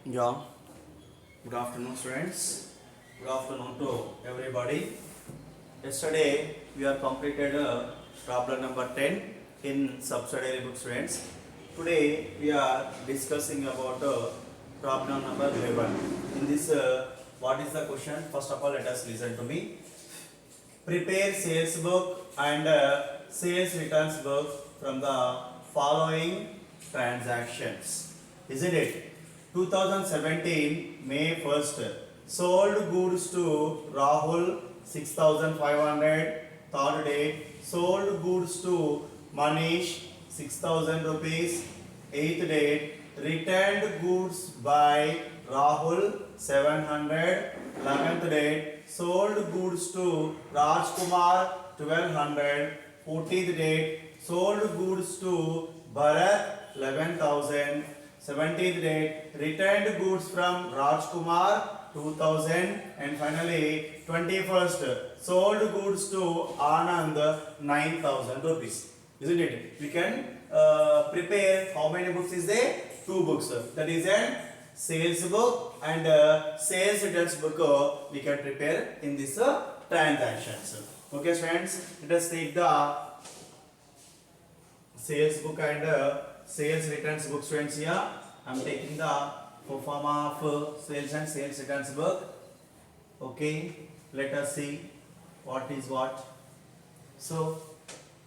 Yeah, good afternoon, students. Good afternoon to everybody. Yesterday, we have completed problem number 10 in subsidiary book, students. Today, we are discussing about problem number 11. In this, what is the question? First of all, let us listen to me. Prepare sales book and sales returns book from the following transactions. Isn't it? 2017 May 1st sold goods to Rahul 6500. Third date sold goods to Manish 6000 rupees. Eighth date returned goods by Rahul 700. 11th date sold goods to Rajkumar 1200. 14th date sold goods to Bharat 11,000. 17th date returned goods from Rajkumar 2000. And finally 21st sold goods to Anand 9,000 rupees. Isn't it? We can prepare how many books is there? Two books. That is a sales book and sales returns book we can prepare in this transactions. Okay, friends, let us take the sales book and sales returns book, friends. Here I am taking the pro forma of sales and sales returns book. Okay, let us see what is what. So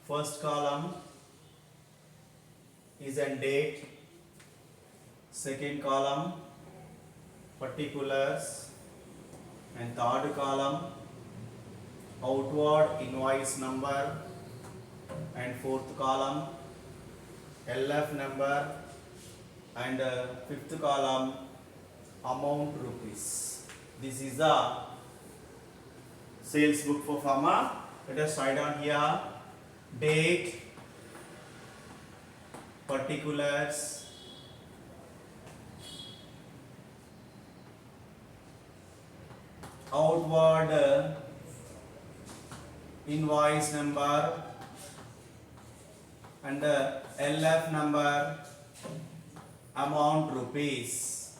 first column is a date, second column particulars, and third column outward invoice number, and fourth column LF number, and fifth column amount rupees. This is the sales book for pharma. Let us write down here date, particulars, outward invoice number, and LF number, amount rupees.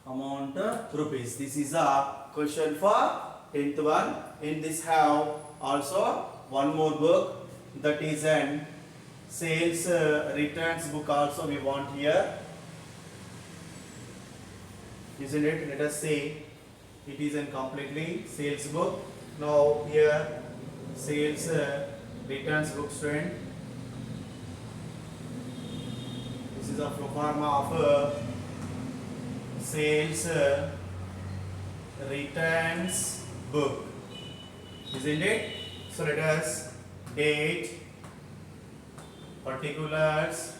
Amount rupees. This is a question for 10th one. In this have also one more book, that is an sales returns book also we want here. Isn't it? Let us say it is a completely sales book. Now here sales returns book, student. This is a pro forma of sales returns book. Isn't it? So let us date, particulars,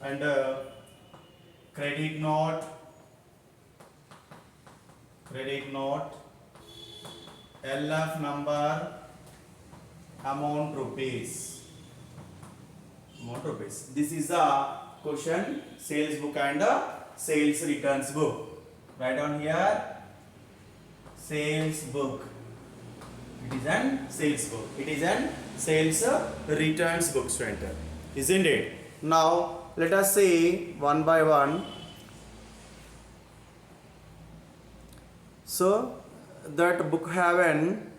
and credit note, LF number, amount rupees. This is the question sales book and sales returns book. Write down here sales book. It is an sales book. It is an sales returns book, student. Isn't it? Now let us see one by one. So that book have an,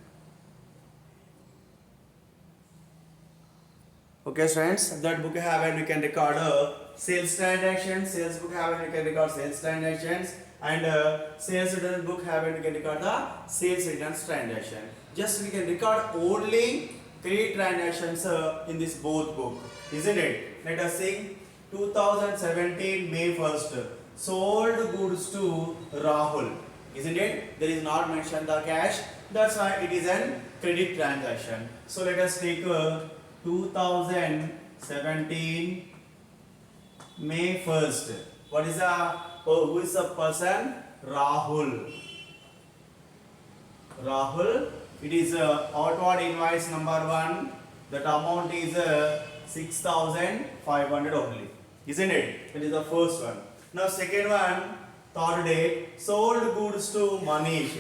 okay, friends, that book have and we can record sales transactions. Sales book have and we can record sales transactions, and sales return book have and we can record the sales returns transaction. Just we can record only 3 transactions in this both book, isn't it? Let us see 2017 May 1st sold goods to Rahul. Isn't it? There is not mentioned the cash. That's why it is an credit transaction. So let us take 2017 May 1st. What is the who is the person? Rahul. It is outward invoice number 1. That amount is 6,500 only. Isn't it? It is the first one. Now second one, third date, sold goods to Manish.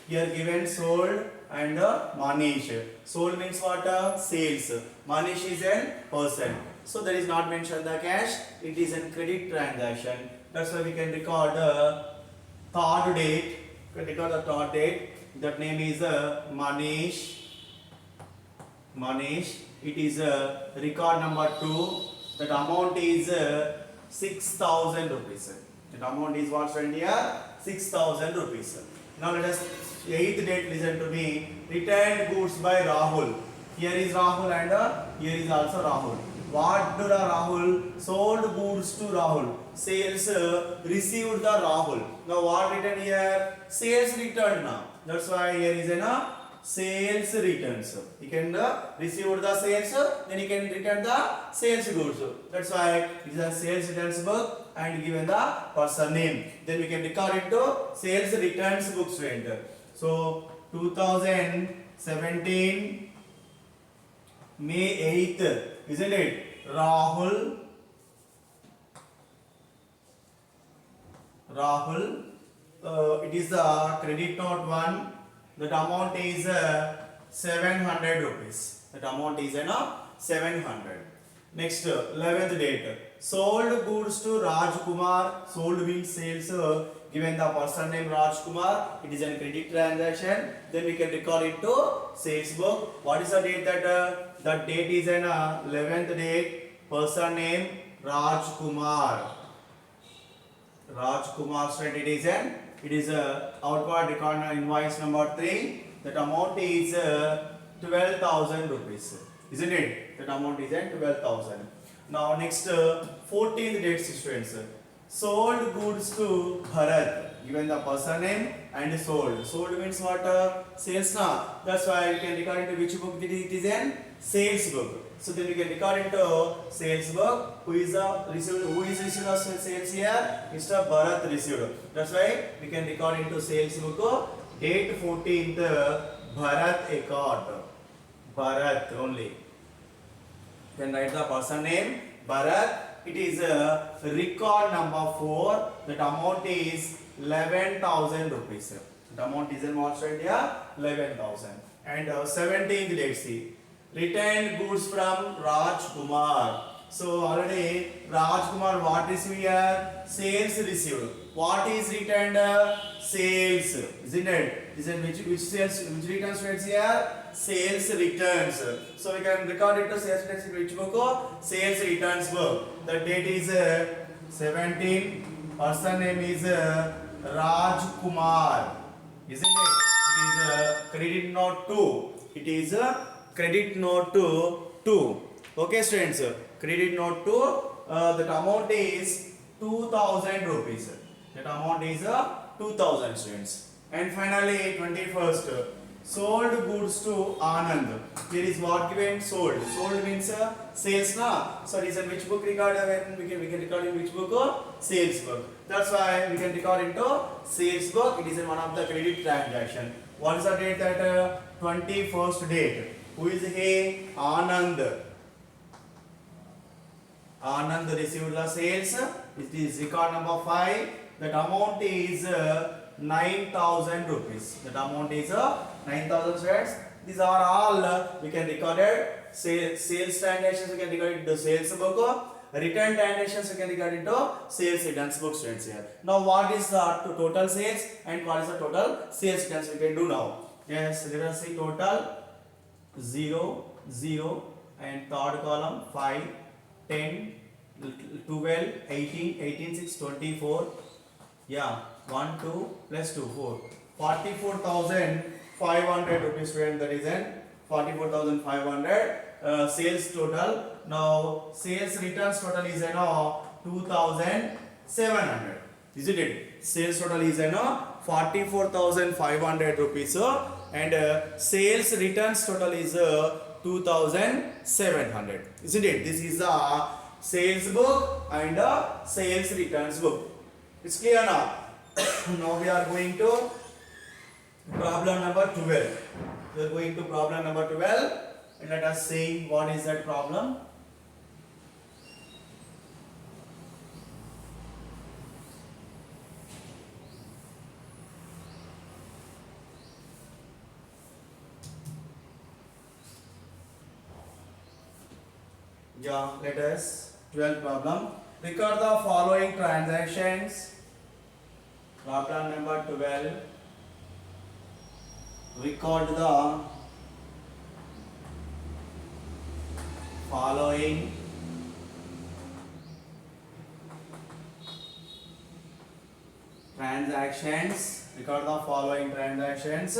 Here given sold and Manish. Sold means what? Sales. Manish is a person. So there is not mentioned the cash. It is a credit transaction. That's why we can record the third date. We can record the third date. That name is Manish. Manish. It is record number 2. That amount is 6,000 rupees. That amount is what friend here? 6,000 rupees. Now let us 8th date. Listen to me. Returned goods by Rahul. Here is Rahul and here is also Rahul. What did Rahul? Sold goods to Rahul. Sales received the Rahul. Now what written here? Sales returned now. That's why here is a sales returns. You can receive the sales, then you can return the sales goods. That's why it is a sales returns book and given the person name. Then we can record it to sales returns books. So 2017 May 8th, isn't it? Rahul, it is the credit note 1. That amount is 700 rupees. That amount is 700. Next, 11th date. Sold goods to Rajkumar. Sold means sales. Given the person name Rajkumar, it is a credit transaction. Then we can record it to sales book. What is the date that? The date is an 11th date. Person name Rajkumar. Rajkumar said it is a outward record invoice number 3. That amount is 12,000 rupees. Isn't it? That amount is 12,000. Now next 14th date students. Sold goods to Bharat. Given the person name and sold. Sold means what? Sales na. That's why you can record into which book it is in? Sales book. So then we can record into sales book. Who is received the sales here? Mr. Bharat received. That's why we can record into sales book. Date 14th Bharat Accord. Bharat only. You can write the person name Bharat. It is record number 4. That amount is 11,000 rupees. The amount is in what side here? 11,000. And 17th, let's see. Returned goods from Rajkumar. So already Rajkumar what received here? Sales received. What is returned? Sales. Isn't it? Isn't which sales? Which returns rates here? Sales returns. So we can record it to sales returns in which book? Sales returns book. The date is 17. Person name is Rajkumar. Isn't it? It is credit note 2. It is credit note 2. Okay, students. Credit note 2. That amount is 2,000 rupees. That amount is 2,000 students. And finally, 21st. Sold goods to Anand. Here is what given? Sold. Sold means sales na. So it is in which book record? We can record in which book? Sales book. That's why we can record into sales book. It is in one of the credit transaction. What is the date? That 21st date. Who is he? Anand. Anand received the sales. It is record number 5. That amount is 9,000 rupees. That amount is 9,000 shares. These are all we can record it. Sales transactions we can record it to sales book. Return transactions we can record it to sales returns book students here. Now what is the total sales and what is the total sales returns we can do now? Yes, let us see total 0, 0 and third column 5, 10, 12, 18, 18, 6, 24. Yeah, 1, 2 plus 2, 4. 44,500 rupees student, that is an 44,500 sales total. Now sales returns total is 2,700. Isn't it? Sales total is 44,500 rupees and sales returns total is 2,700. Isn't it? This is the sales book and sales returns book. It's clear now. Now we are going to problem number 12. We are going to problem number 12 and let us see what is that problem. Yeah, let us 12th problem. Record the following transactions. Problem number 12. Record the following transactions. Record the following transactions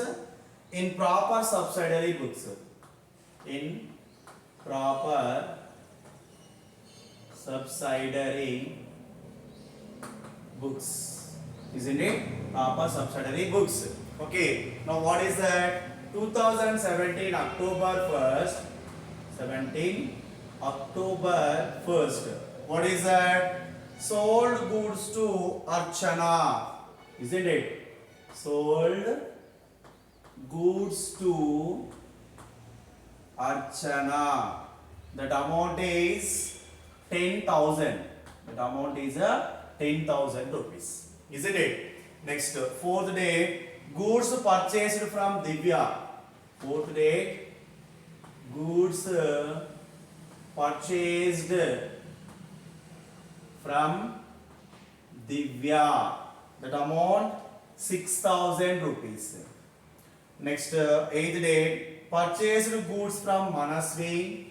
in proper subsidiary books. In proper subsidiary books, isn't it? Proper subsidiary books. Okay, now what is that? 2017 October 1st, 17 October 1st. What is that? Sold goods to Archana, isn't it? Sold goods to Archana. That amount is 10,000. That amount is 10,000 rupees. Isn't it? Next, fourth day, goods purchased from Divya. Fourth day, goods purchased from Divya. That amount 6,000 rupees. Next, eighth day, purchased goods from Manasvi.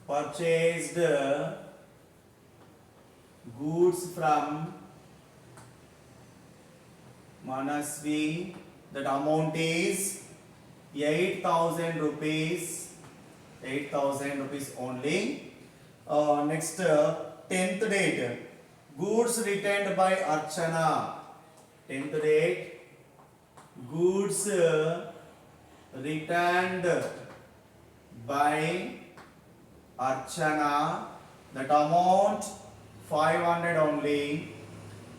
Purchased goods from Manasvi. That amount is 8,000 rupees. 8,000 rupees only. Next, 10th date, goods returned by Archana. 10th date, goods returned by Archana. That amount 500 only.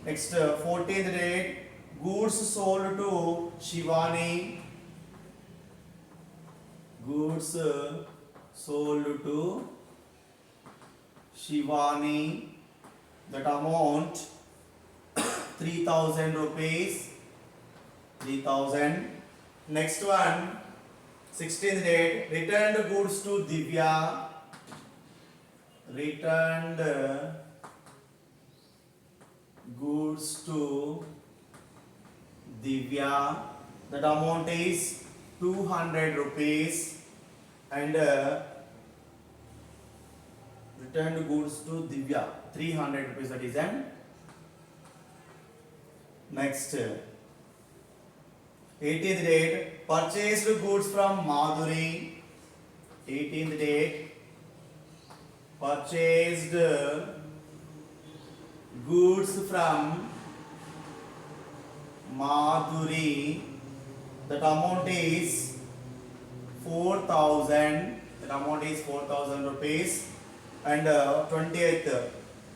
Next, 14th date, goods sold to Shivani. Goods sold to Shivani. That amount 3,000 rupees. 3,000. Next one, 16th date, returned goods to Divya. Returned goods to Divya. That amount is 200 rupees. And returned goods to Divya 300 rupees, that is an. Next, 18th date, purchased goods from Madhuri. 18th date, purchased goods from Madhuri. That amount is 4,000. That amount is 4,000 rupees. And 20th,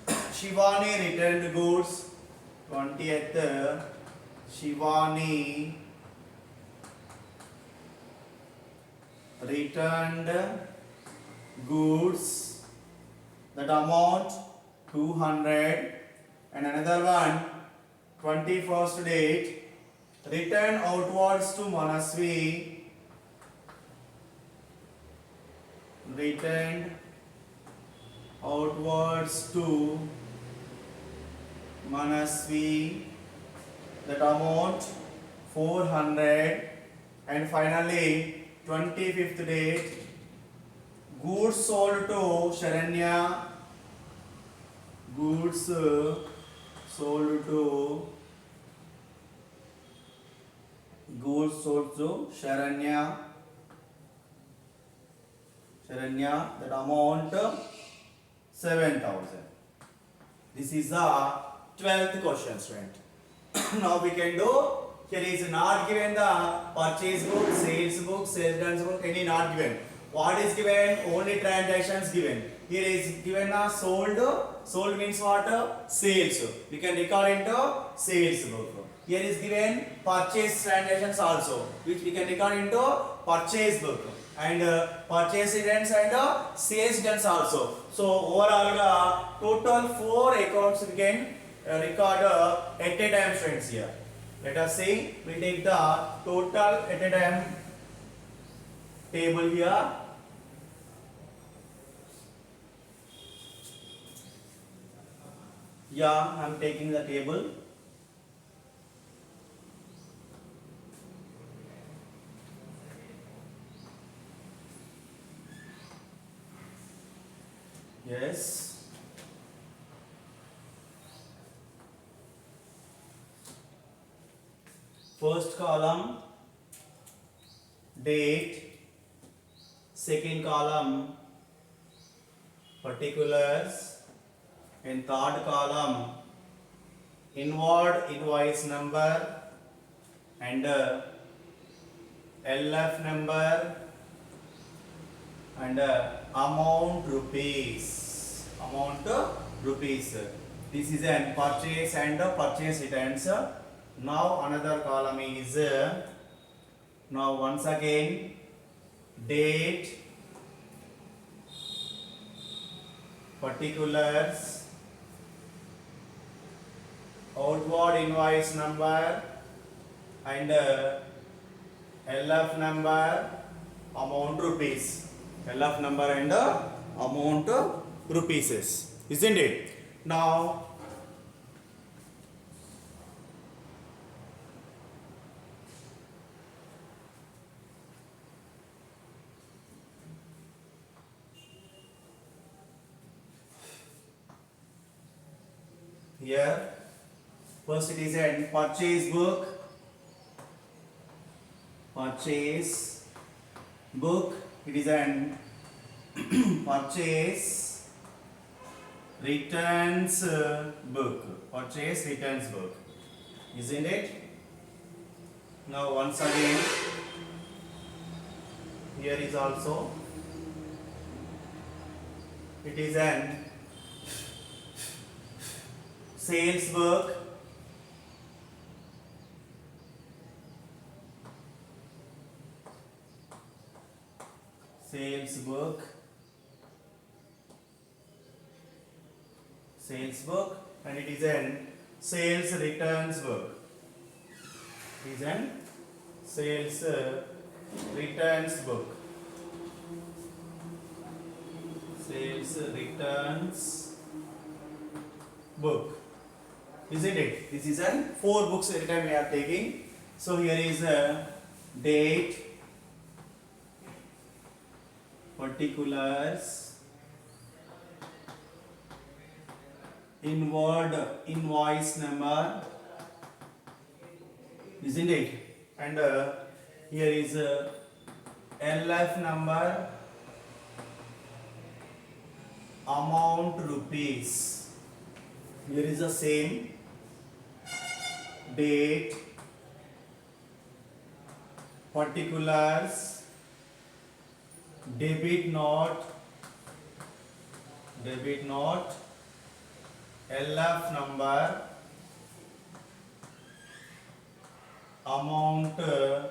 Shivani returned goods. 20th, Shivani returned goods. That amount 200. And another one, 21st date, return outwards to Manasvi. Returned outwards to Manasvi. That amount 400. And finally, 25th date, goods sold to Sharanya. Goods sold to Sharanya. That amount 7,000. This is the 12th question, student. Now we can do. Here is not given the purchase book, sales book, sales done book, any not given. What is given? Only transactions given. Here is given a sold. Sold means what? Sales. We can record into sales book. Here is given purchase transactions also, which we can record into purchase book. And purchase events and sales events also. So overall total 4 accounts we can record at a time, friends. Here let us see, we take the total at a time table here. Yeah, I am taking the table. Yes. First column date, second column particulars, and third column inward invoice number and LF number and amount rupees. This is an purchase and purchase returns. Now another column is now once again date, particulars, outward invoice number and LF number, amount rupees. LF number and amount rupees, isn't it? Now here first it is a purchase book. It is an purchase returns book. Isn't it? Now once again here is also it is an sales book. And it is an sales returns book. Isn't it? This is an 4 books at a time we are taking. So here is a date, particulars, inward invoice number, isn't it? And here is LF number, amount rupees. Here is the same date, particulars, debit note, LF number, amount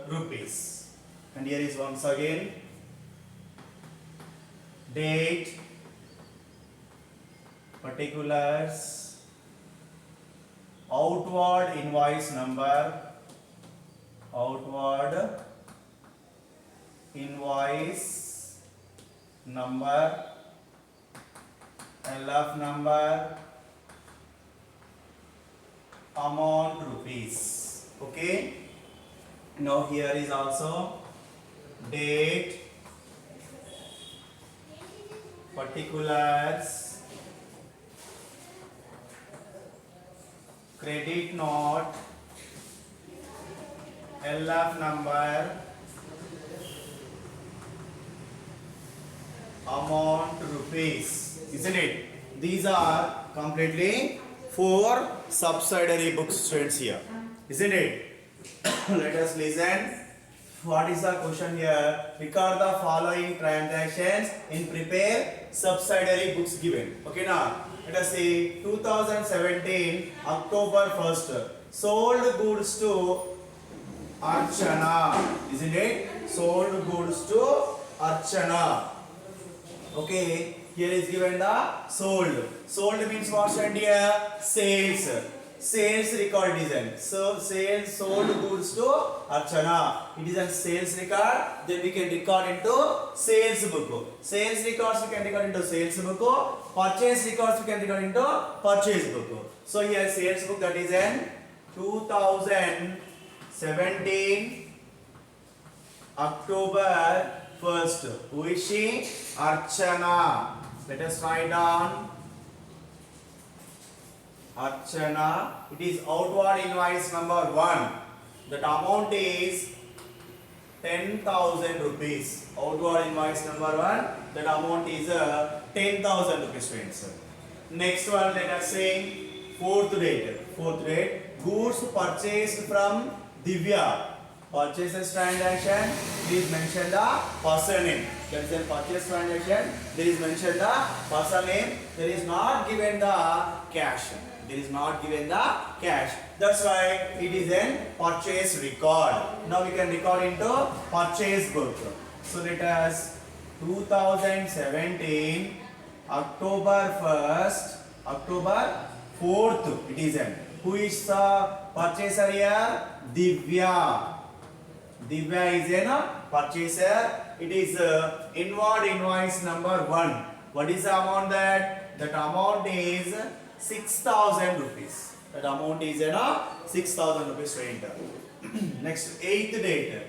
rupees. And here is once again date, particulars, outward invoice number, LF number, amount rupees. Okay. Now here is also date, particulars, credit note, LF number, amount rupees, isn't it? These are completely 4 subsidiary books, students, here, isn't it? Let us listen. What is the question here? Record the following transactions and prepare subsidiary books given. Okay, now let us see. 2017 October 1st, sold goods to Archana, isn't it? Sold goods to Archana. Okay, here is given the sold. Sold means what, and here sales. sales record it is in. So sales sold goods to Archana. It is a sales record. Then we can record into sales book. Sales records we can record into sales book. Purchase records we can record into purchase book. So here sales book, that is in 2017 October 1st. Who is she? Archana. Let us write down Archana. It is outward invoice number 1. That amount is 10,000 rupees. Outward invoice number 1. That amount is 10,000 rupees, friends. Next one, let us say fourth date. Goods purchased from Divya. Purchases transaction, there is mentioned the person name. That is a purchase transaction, there is mentioned the person name. There is not given the cash. That's why it is a purchase record. Now we can record into purchase book. So let us 2017 October 1st, October 4th. It is in. Who is the purchaser here? Divya. Divya is a purchaser. It is inward invoice number 1. What is the amount that? That amount is 6,000 rupees. That amount is 6,000 rupees to enter. Next, 8th date.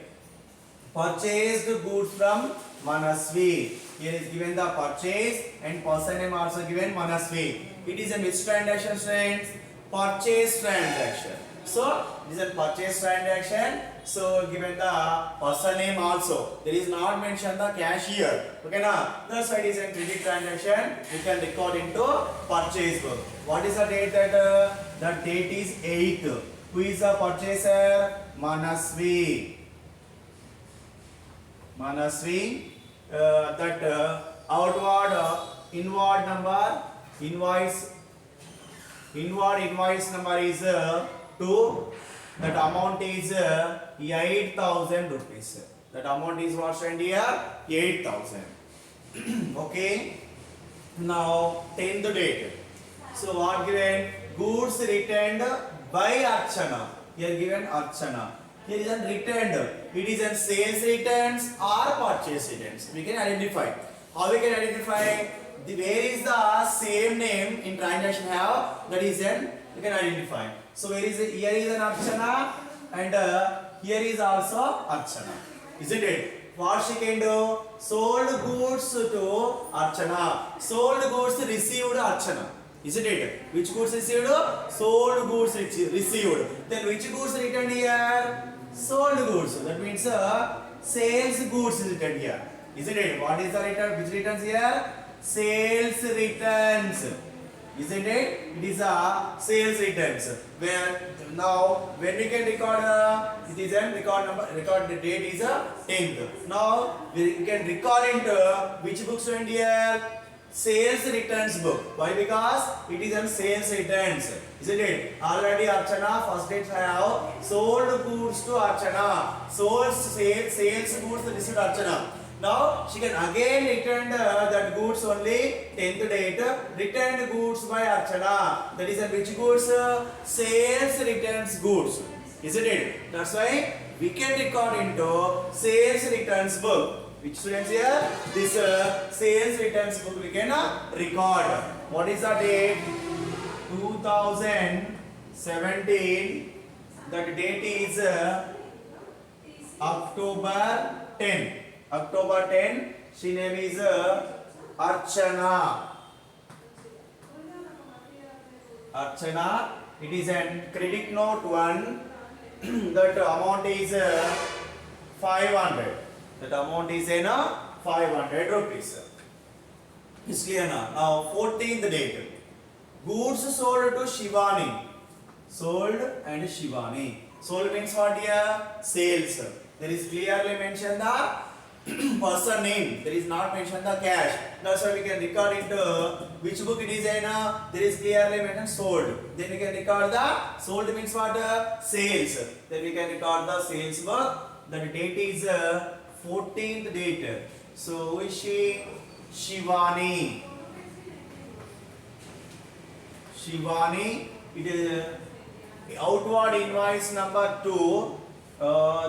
Purchased goods from Manasvi. Here is given the purchase and person name also given Manasvi. It is a which transaction, friends? Purchase transaction. So this is a purchase transaction. So given the person name also. There is not mentioned the cash here. Okay now. That's why it is a credit transaction. We can record into purchase book. What is the date that? The date is 8th. Who is the purchaser? Manasvi. That outward inward invoice number is 2. That amount is 8,000 rupees. That amount is what, friend, here? 8,000. Okay. Now 10th date. So what given? Goods returned by Archana. Here given Archana. Here is an returned. It is in sales returns or purchase returns. We can identify. How we can identify? Where is the same name in transaction have? That is in. We can identify. So where is it? Here is an Archana and here is also Archana. Isn't it? What she can do? Sold goods to Archana. Sold goods received Archana. Isn't it? Which goods received? Sold goods received. Then which goods returned here? Sold goods. That means sales goods returned here. Isn't it? What is the return? Which returns here? Sales returns. Isn't it? It is a sales returns. Where now when we can record it is a record the date is a 10th. Now we can record into which books went here? Sales returns book. Why? Because it is a sales returns. Isn't it? Already Archana first date have sold goods to Archana. Sold sales goods received Archana. Now she can again return that goods only 10th date. Returned goods by Archana. That is which goods? Sales returns goods. Isn't it? That's why we can record into sales returns book. Which students here? This sales returns book we can record. What is the date? 2017. That date is October 10. October 10. She name is Archana. Archana. It is a credit note 1. That amount is 500. That amount is 500 rupees. It's clear now. Now 14th date. Goods sold to Shivani. Sold and Shivani. Sold means what here? Sales. There is clearly mentioned the person name. There is not mentioned the cash. That's why we can record into which book it is in. There is clearly mentioned sold. Then we can record the sold means what? Sales. Then we can record the sales book. The date is 14th date. So who is she? Shivani. Shivani. It is outward invoice number 2,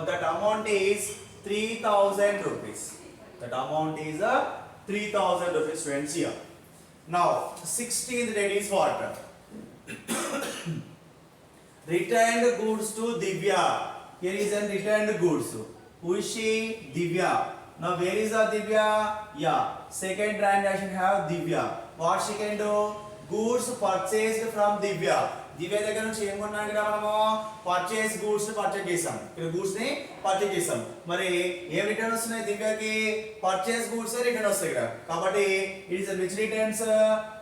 that amount is 3000 rupees. That amount is 3000 rupees, friends, here. Now 16th date is what? Returned goods to Divya. Here is an returned goods. Who is she? Divya. Now where is the Divya? Yeah, second transaction have Divya. What she can do? Goods purchased from Divya. దివ్య దగ్గర నుంచి ఏం కొన్నాం ఇక్కడ మనము purchase goods purchase చేసాం. ఇక్కడ goods ని purchase చేసాం. మరి ఏం రిటర్న్ వస్తున్నాయి దివ్యకి? పర్చేస్ గూడ్స్ రిటర్న్ వస్తాయి ఇక్కడ. కాబట్టి it is which returns?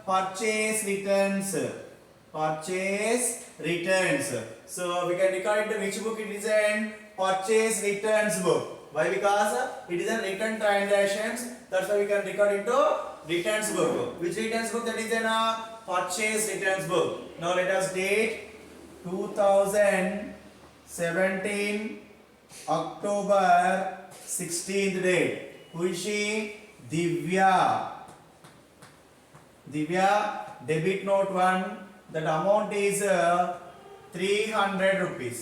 Purchase returns. Purchase returns. So we can record into which book it is in? Purchase returns book. Why? Because it is a return transactions. That's why we can record into returns book. Which returns book that is in a purchase returns book? Now let us date 2017 October 16th date. Who is she? Divya. Divya, debit note 1. That amount is 300 rupees.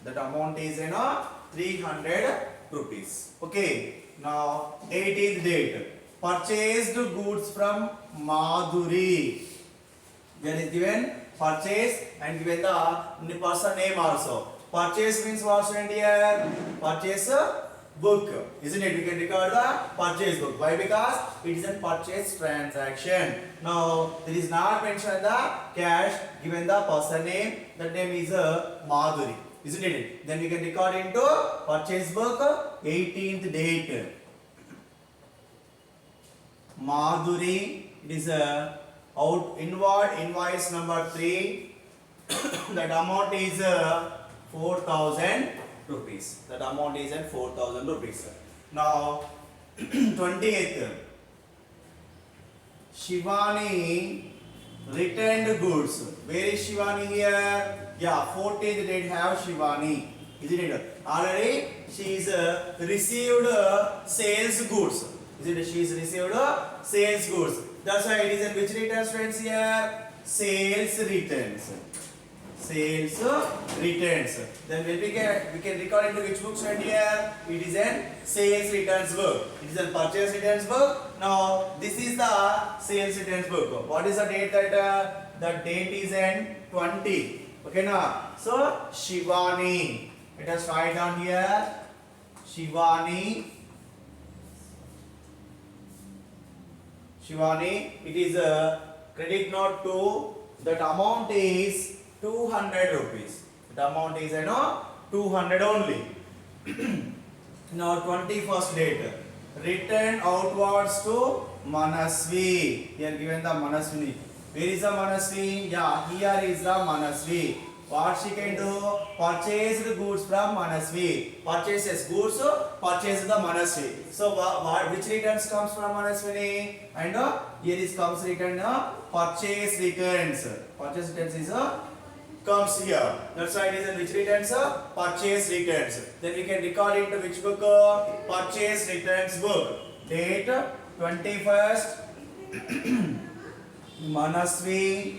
That amount is 300 rupees. Okay. Now 18th date. Purchased goods from Madhuri. There is given purchase and given the person name also. Purchase means what here? Purchase book, isn't it? We can record the purchase book. Why? Because it is a purchase transaction. Now there is not mentioned the cash, given the person name. That name is Madhuri, isn't it? Then we can record into purchase book 18th date. Madhuri. It is out inward invoice number 3. That amount is 4,000 rupees. That amount is at 4,000 rupees. Now 28th, Shivani returned goods. Where is Shivani here? Yeah, 14th date have Shivani, isn't it? Already she is received sales goods, isn't it? She is received sales goods. That's why it is in which returns, friends, here? Sales returns. Sales returns. Then when we can record into which books right here? It is an sales returns book. It is a purchase returns book. Now this is the sales returns book. What is the date? That the date is in 20. Okay now. So Shivani. Let us write down here. Shivani. Shivani. It is a credit note 2. That amount is 200 rupees. The amount is 200 only. Now 21st date. Return outwards to Manasvi. Here given the Manaswini. Where is the Manasvi? Yeah, here is the Manasvi. What she can do? Purchase the goods from Manasvi. Purchases goods, purchase the Manasvi. So which returns comes from Manaswini? And here is comes return purchase returns. Purchase returns is comes here. That's why it is in which returns? Purchase returns. Then we can record into which book? Purchase returns book. Date 21st. Manasvi.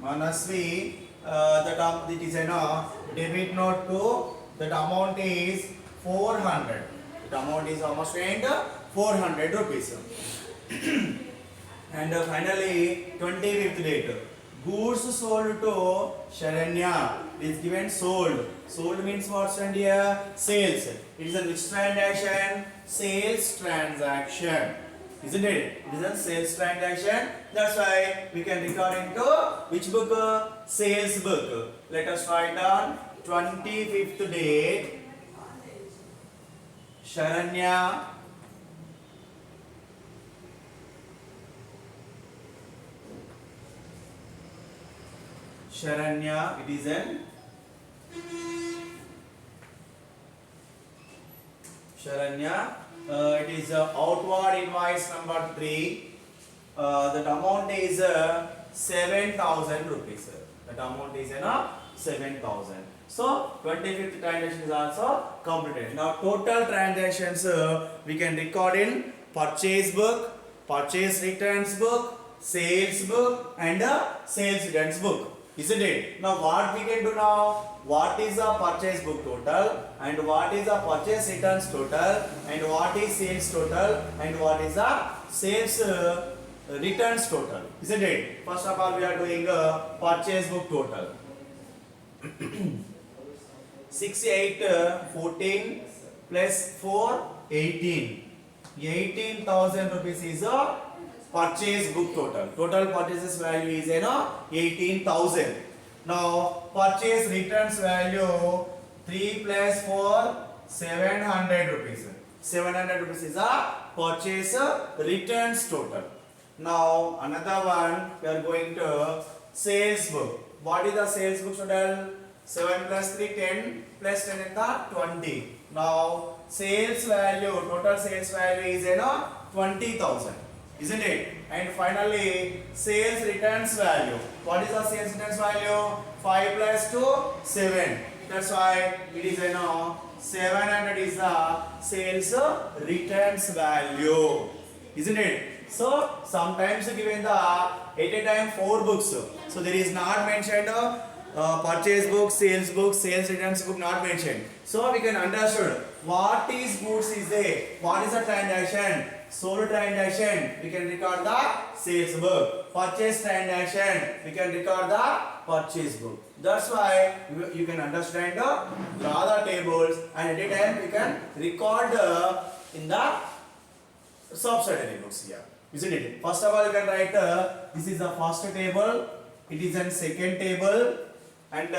Manasvi. That it is a debit note 2. That amount is 400. The amount is almost 400 rupees. And finally 25th date. Goods sold to Sharanya. It is given sold. Sold means what's in here? Sales. It is a which transaction? Sales transaction. Isn't it? It is a sales transaction. That's why we can record into which book? Sales book. Let us write down 25th date. Sharanya. Sharanya, it is an Sharanya. It is outward invoice number 3. That amount is 7,000 rupees. That amount is 7,000. So 25th transaction is also completed. Now total transactions we can record in purchase book, purchase returns book, sales book, and sales returns book. isn't it? Now what we can do now? What is the purchase book total and what is the purchase returns total and what is sales total and what is the sales returns total, isn't it? First of all, we are doing a purchase book total. 6, 8, 14 plus 4, 18. 18,000 rupees is a purchase book total. Total purchases value is 18,000. Now purchase returns value 3 plus 4, 700 rupees. 700 rupees is a purchase returns total. Now another one, we are going to sales book. What is the sales book total? 7 plus 3, 10 plus 10 is 20. Now sales value, total sales value is 20,000, isn't it? And finally sales returns value. What is the sales returns value? 5 plus 2, 7. That's why it is 700 is the sales returns value, isn't it? So sometimes given the at a time 4 books, so there is not mentioned purchase book, sales returns book not mentioned. So we can understand what is goods is there, what is the transaction, sold transaction, we can record the sales book, purchase transaction, we can record the purchase book. That's why you can understand draw the tables and at a time we can record in the subsidiary books here, isn't it? First of all, you can write this is the first table, it is a second table, and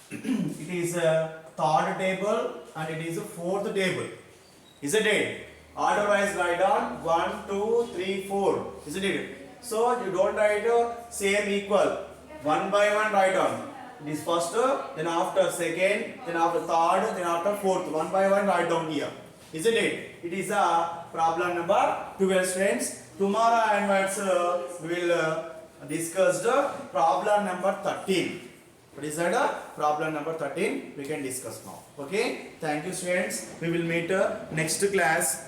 it is a third table, and it is a fourth table, isn't it? Order wise write down 1, 2, 3, 4, isn't it? So you don't write same equal, one by one write down. It is first, then after second, then after third, then after fourth, one by one write down here, isn't it? It is a problem number 12, students. Tomorrow onwards we will discuss the problem number 13. What is that? Problem number 13 we can discuss now. Okay, thank you students, we will meet next class.